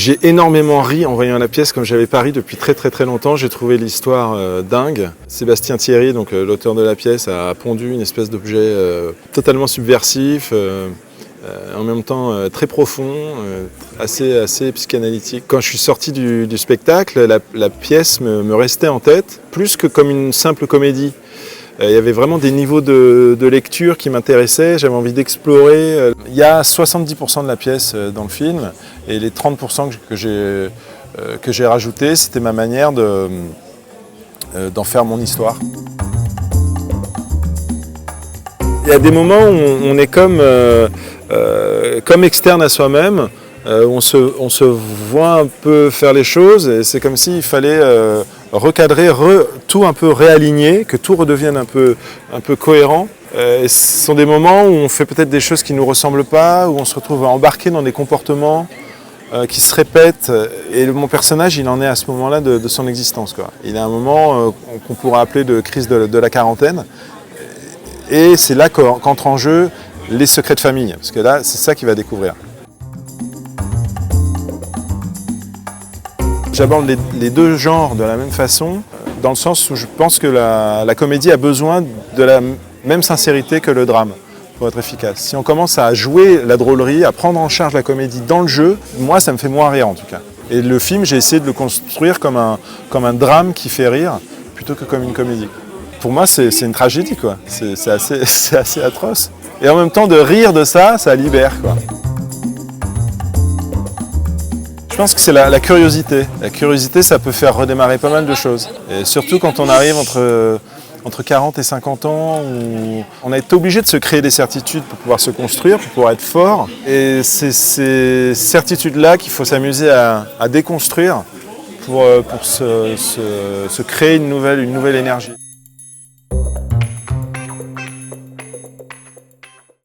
J'ai énormément ri en voyant la pièce comme j'avais pas ri depuis très longtemps. J'ai trouvé l'histoire dingue. Sébastien Thierry, donc l'auteur de la pièce, a pondu une espèce d'objet totalement subversif, en même temps très profond, assez psychanalytique. Quand je suis sorti du spectacle, la pièce me restait en tête, plus que comme une simple comédie. Il y avait vraiment des niveaux de lecture qui m'intéressaient, j'avais envie d'explorer. Il y a 70% de la pièce dans le film et les 30% que j'ai rajouté, c'était ma manière d'en faire mon histoire. Il y a des moments où on est comme externe à soi-même, on se voit un peu faire les choses et c'est comme s'il fallait recadrer, tout un peu réaligner, que tout redevienne un peu cohérent. Et ce sont des moments où on fait peut-être des choses qui ne nous ressemblent pas, où on se retrouve embarqué dans des comportements qui se répètent. Et mon personnage, il en est à ce moment-là de son existence, quoi. Il est à un moment qu'on pourrait appeler de crise de la quarantaine. Et c'est là qu'entrent en jeu les secrets de famille, parce que là, c'est ça qu'il va découvrir. J'aborde les deux genres de la même façon, dans le sens où je pense que la comédie a besoin de la même sincérité que le drame pour être efficace. Si on commence à jouer la drôlerie, à prendre en charge la comédie dans le jeu, moi ça me fait moins rire en tout cas. Et le film, j'ai essayé de le construire comme un drame qui fait rire, plutôt que comme une comédie. Pour moi c'est une tragédie, quoi. C'est assez atroce. Et en même temps de rire de ça, ça libère, quoi. Je pense que c'est la curiosité. La curiosité, ça peut faire redémarrer pas mal de choses. Et surtout quand on arrive entre 40 et 50 ans, où on a été obligé de se créer des certitudes pour pouvoir se construire, pour pouvoir être fort. Et c'est ces certitudes-là qu'il faut s'amuser à déconstruire pour se créer une nouvelle énergie.